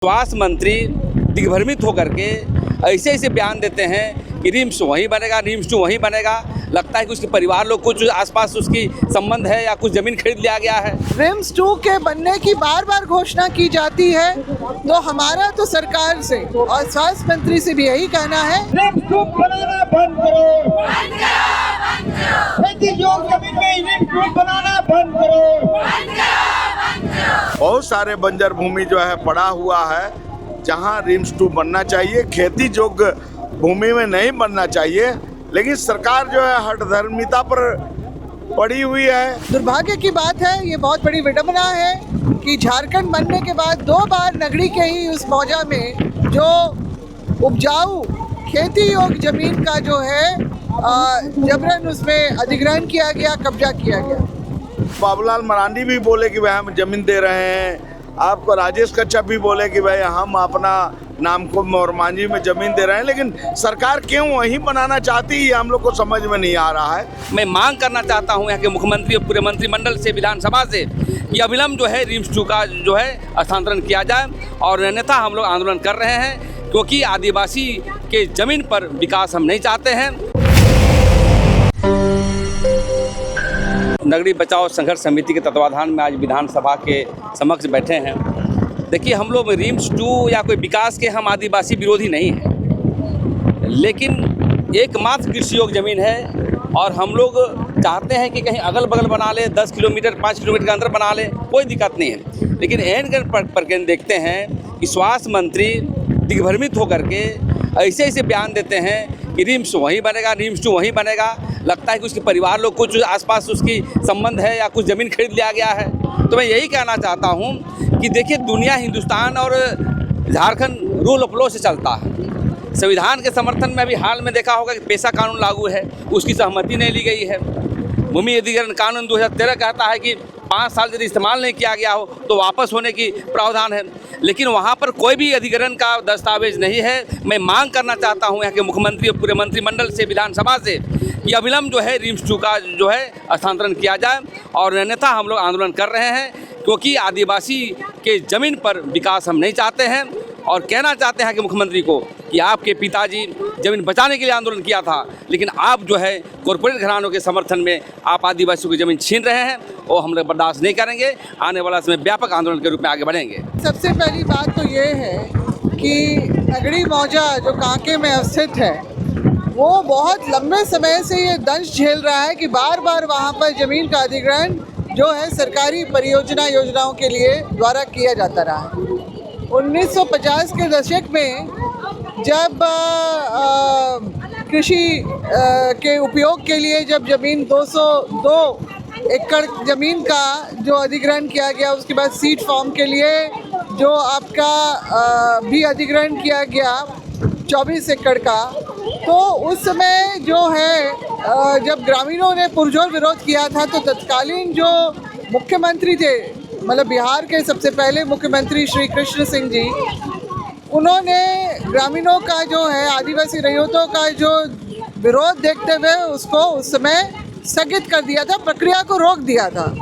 स्वास्थ्य मंत्री दिग्भ्रमित होकर के ऐसे ऐसे बयान देते हैं कि रिम्स वहीं बनेगा, रिम्स 2 वहीं बनेगा। लगता है कि उसके परिवार लोग कुछ आसपास उसकी संबंध है या कुछ जमीन खरीद लिया गया है। रिम्स 2 के बनने की बार बार घोषणा की जाती है, तो हमारा तो सरकार से और स्वास्थ्य मंत्री से भी यही कहना है, रिम्स 2 बनाना बंद करो, खेती योग्य जमीन में रिम्स 2 बनाना बंद करो। बहुत सारे बंजर भूमि जो है पड़ा हुआ है, जहां रिम्स 2 बनना चाहिए। खेती योग्य भूमि में नहीं बनना चाहिए, लेकिन सरकार जो है हठधर्मिता पर पड़ी हुई है। दुर्भाग्य की बात है, ये बहुत बड़ी विडंबना है कि झारखंड बनने के बाद 2 बार नगरी के ही उस मौजा में जो उपजाऊ खेती योग्य जमीन का जो है जबरन उसमें अधिग्रहण किया गया, कब्जा किया गया। बाबूलाल मरांडी भी बोले कि भाई हम जमीन दे रहे हैं, आपको राजेश कच्छप भी बोले कि भाई हम अपना नाम को मोरमांझी में जमीन दे रहे हैं, लेकिन सरकार क्यों वहीं बनाना चाहती है हम लोग को समझ में नहीं आ रहा है। मैं मांग करना चाहता हूं यहाँ के मुख्यमंत्री और पूरे मंत्रिमंडल से, विधानसभा से, कि अविलंब जो है रिम्स 2 का जो है स्थानांतरण किया जाए। और अन्यथा हम लोग आंदोलन कर रहे हैं, क्योंकि आदिवासी के जमीन पर विकास हम नहीं चाहते हैं। नगरी बचाओ संघर्ष समिति के तत्वाधान में आज विधानसभा के समक्ष बैठे हैं। देखिए, हम लोग रिम्स 2 या कोई विकास के हम आदिवासी विरोधी नहीं हैं, लेकिन एकमात्र कृषि योग्य ज़मीन है और हम लोग चाहते हैं कि कहीं अगल बगल बना ले, 10 किलोमीटर 5 किलोमीटर के अंदर बना ले, कोई दिक्कत नहीं है। लेकिन एन पर देखते हैं कि स्वास्थ्य मंत्री दिग्भ्रमित होकर के ऐसे ऐसे बयान देते हैं कि रिम्स वहीं बनेगा, रिम्स 2 वहीं बनेगा। लगता है कि उसके परिवार लोग कुछ आसपास उसकी संबंध है या कुछ ज़मीन खरीद लिया गया है। तो मैं यही कहना चाहता हूँ कि देखिए, दुनिया, हिंदुस्तान और झारखंड रूल ऑफ लॉ से चलता है। संविधान के समर्थन में अभी हाल में देखा होगा कि पेशा कानून लागू है, उसकी सहमति नहीं ली गई है। भूमि अधिग्रहण कानून 2013 कहता है कि 5 साल यदि इस्तेमाल नहीं किया गया हो तो वापस होने की प्रावधान है, लेकिन वहाँ पर कोई भी अधिग्रहण का दस्तावेज नहीं है। मैं मांग करना चाहता हूँ यहाँ के मुख्यमंत्री और पूरे मंत्रिमंडल से, विधानसभा से, कि अविलंब जो है रिम्स 2 का जो है स्थानांतरण किया जाए। और अन्यथा हम लोग आंदोलन कर रहे हैं, क्योंकि आदिवासी के ज़मीन पर विकास हम नहीं चाहते हैं। और कहना चाहते हैं कि मुख्यमंत्री को कि आपके पिताजी ज़मीन बचाने के लिए आंदोलन किया था, लेकिन आप जो है कॉरपोरेट घरानों के समर्थन में आप आदिवासियों की ज़मीन छीन रहे हैं, और हम लोग बर्दाश्त नहीं करेंगे। आने वाला समय व्यापक आंदोलन के रूप में आगे बढ़ेंगे। सबसे पहली बात तो ये है कि नगरी मौजा जो कांके में अवस्थित है, वो बहुत लंबे समय से ये दंश झेल रहा है कि बार बार वहाँ पर ज़मीन का अधिग्रहण जो है सरकारी परियोजना योजनाओं के लिए द्वारा किया जाता रहा है। 1950 के दशक में जब कृषि के उपयोग के लिए जब ज़मीन 202 एकड़ ज़मीन का जो अधिग्रहण किया गया, उसके बाद सीड फार्म के लिए जो आपका भी अधिग्रहण किया गया 24 एकड़ का, तो उस समय जो है जब ग्रामीणों ने पुरजोर विरोध किया था, तो तत्कालीन जो मुख्यमंत्री थे, मतलब बिहार के सबसे पहले मुख्यमंत्री श्री कृष्ण सिंह जी, उन्होंने ग्रामीणों का जो है आदिवासी रैयतों का जो विरोध देखते हुए उसको उस समय स्थगित कर दिया था, प्रक्रिया को रोक दिया था।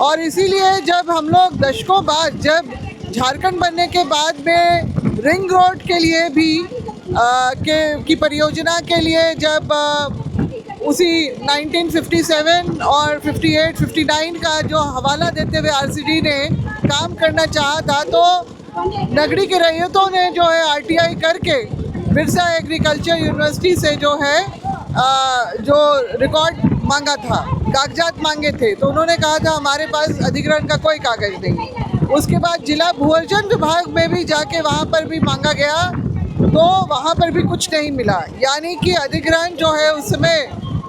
और इसीलिए जब हम लोग दशकों बाद, जब झारखंड बनने के बाद में रिंग रोड के लिए भी की परियोजना के लिए जब उसी 1957 और 58, 59 का जो हवाला देते हुए आरसीडी ने काम करना चाहा था, तो नगरी के रैयतों ने जो है आरटीआई करके बिरसा एग्रीकल्चर यूनिवर्सिटी से जो है जो रिकॉर्ड मांगा था, कागजात मांगे थे, तो उन्होंने कहा था हमारे पास अधिग्रहण का कोई कागज नहीं। उसके बाद जिला भूअर्जन विभाग में भी जाके वहाँ पर भी मांगा गया, तो वहाँ पर भी कुछ नहीं मिला। यानी कि अधिग्रहण जो है उस समय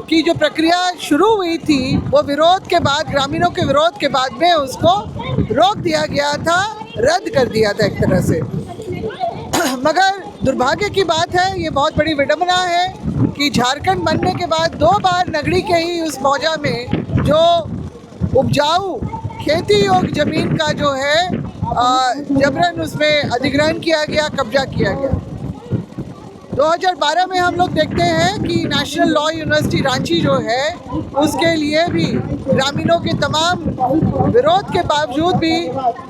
की जो प्रक्रिया शुरू हुई थी, वो विरोध के बाद, ग्रामीणों के विरोध के बाद में उसको रोक दिया गया था, रद्द कर दिया था एक तरह से। मगर दुर्भाग्य की बात है, ये बहुत बड़ी विडंबना है कि झारखंड बनने के बाद 2 बार नगरी के ही उस मौजा में जो उपजाऊ खेती योग्य जमीन का जो है जबरन उसमें अधिग्रहण किया गया, कब्जा किया गया। 2012 में हम लोग देखते हैं कि नेशनल लॉ यूनिवर्सिटी रांची जो है, उसके लिए भी ग्रामीणों के तमाम विरोध के बावजूद भी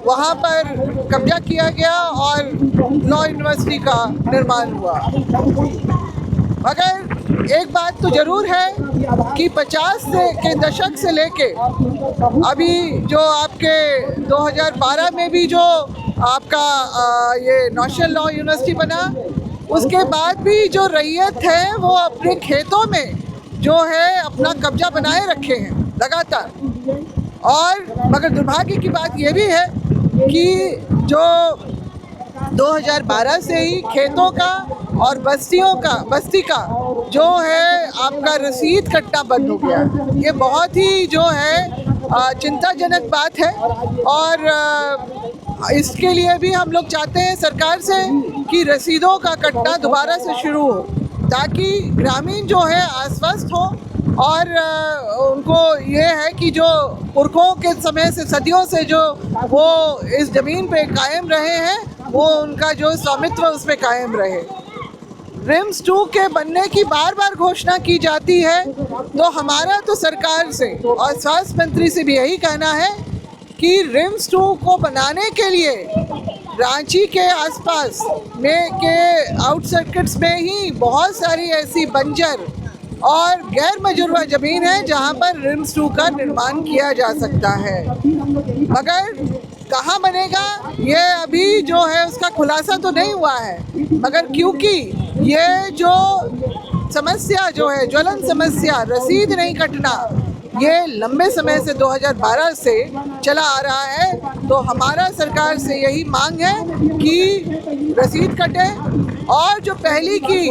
वहाँ पर कब्जा किया गया और लॉ यूनिवर्सिटी का निर्माण हुआ। मगर एक बात तो ज़रूर है कि 50 के दशक से लेके अभी जो आपके 2012 में भी जो आपका ये नेशनल लॉ यूनिवर्सिटी बना, उसके बाद भी जो रैयत है वो अपने खेतों में जो है अपना कब्जा बनाए रखे हैं लगातार। और मगर दुर्भाग्य की बात ये भी है कि जो 2012 से ही खेतों का और बस्ती का जो है आपका रसीद कटना बंद हो गया। ये बहुत ही जो है चिंताजनक बात है और इसके लिए भी हम लोग चाहते हैं सरकार से कि रसीदों का कटना दोबारा से शुरू हो, ताकि ग्रामीण जो है आश्वस्त हो और उनको ये है कि जो पुरखों के समय से सदियों से जो वो इस ज़मीन पे कायम रहे हैं वो उनका जो स्वामित्व उसमें कायम रहे। रिम्स 2 के बनने की बार बार घोषणा की जाती है, तो हमारा तो सरकार से और स्वास्थ्य मंत्री से भी यही कहना है कि रिम्स 2 को बनाने के लिए रांची के आसपास में के आउटस्कर्ट्स में ही बहुत सारी ऐसी बंजर और गैर मजुरवा ज़मीन है जहां पर रिम्स 2 का निर्माण किया जा सकता है। मगर कहाँ बनेगा ये अभी जो है उसका खुलासा तो नहीं हुआ है, मगर क्योंकि ये जो समस्या जो है ज्वलन समस्या रसीद नहीं कटना ये लंबे समय से 2012 से चला आ रहा है, तो हमारा सरकार से यही मांग है कि रसीद कटे और जो पहली की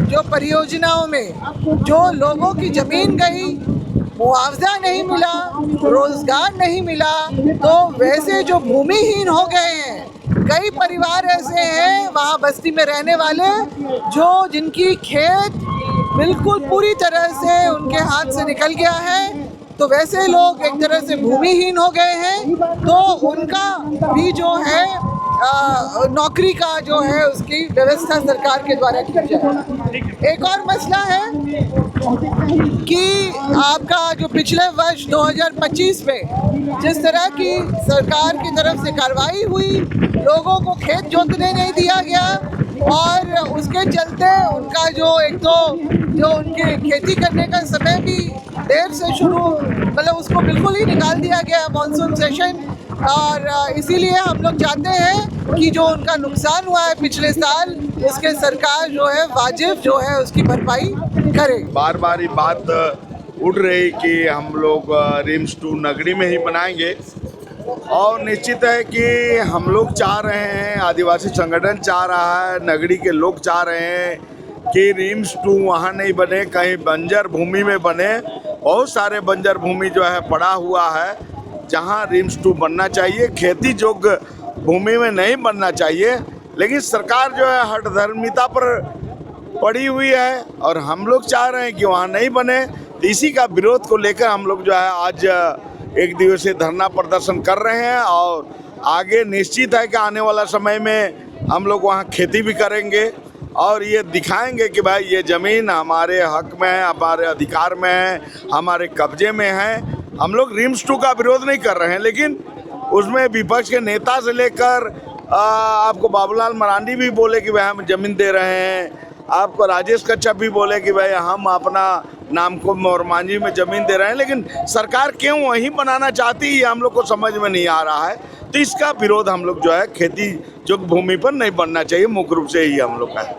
जो परियोजनाओं में जो लोगों की ज़मीन गई, मुआवजा नहीं मिला, रोज़गार नहीं मिला, तो वैसे जो भूमिहीन हो गए हैं, कई परिवार ऐसे हैं वहाँ बस्ती में रहने वाले जो जिनकी खेत बिल्कुल पूरी तरह से उनके हाथ से निकल गया है, तो वैसे लोग एक तरह से भूमिहीन हो गए हैं, तो उनका भी जो है नौकरी का जो है उसकी व्यवस्था सरकार के द्वारा की जाए। एक और मसला है कि आपका जो पिछले वर्ष 2025 में जिस तरह की सरकार की तरफ से कार्रवाई हुई, लोगों को खेत जोतने नहीं दिया गया और उसके चलते उनका जो एक तो जो उनके खेती करने का समय भी देर से शुरू मतलब उसको बिल्कुल ही निकाल दिया गया मानसून सेशन, और इसीलिए हम लोग चाहते हैं कि जो उनका नुकसान हुआ है पिछले साल उसके सरकार जो है वाजिब जो है उसकी भरपाई करे। बार बार ये बात उठ रही कि हम लोग रिम्स 2 नगरी में ही बनाएंगे और निश्चित है कि हम लोग चाह रहे हैं, आदिवासी संगठन चाह रहा है, नगरी के लोग चाह रहे हैं कि रिम्स 2 वहाँ नहीं बने, कहीं बंजर भूमि में बने। बहुत सारे बंजर भूमि जो है पड़ा हुआ है जहाँ रिम्स 2 बनना चाहिए, खेती योग्य भूमि में नहीं बनना चाहिए। लेकिन सरकार जो है हठधर्मिता पर पड़ी हुई है और हम लोग चाह रहे हैं कि वहाँ नहीं बने। तो इसी का विरोध को लेकर हम लोग जो है आज एक दिवसीय धरना प्रदर्शन कर रहे हैं और आगे निश्चित है कि आने वाला समय में हम लोग वहाँ खेती भी करेंगे और ये दिखाएंगे कि भाई ये ज़मीन हमारे हक में है, हमारे अधिकार में है, हमारे कब्जे में है। हम लोग रिम्स 2 का विरोध नहीं कर रहे हैं, लेकिन उसमें विपक्ष के नेता से लेकर आपको बाबूलाल मरांडी भी बोले कि भाई हम ज़मीन दे रहे हैं, आपको राजेश कच्छप भी बोले कि भाई हम अपना नामकुम मोरमांझी में ज़मीन दे रहे हैं। लेकिन सरकार क्यों वहीं बनाना चाहती है हम लोग को समझ में नहीं आ रहा है। तो इसका विरोध हम लोग जो है खेती जो भूमि पर नहीं बनना चाहिए मुख्य रूप से ही हम लोग का है।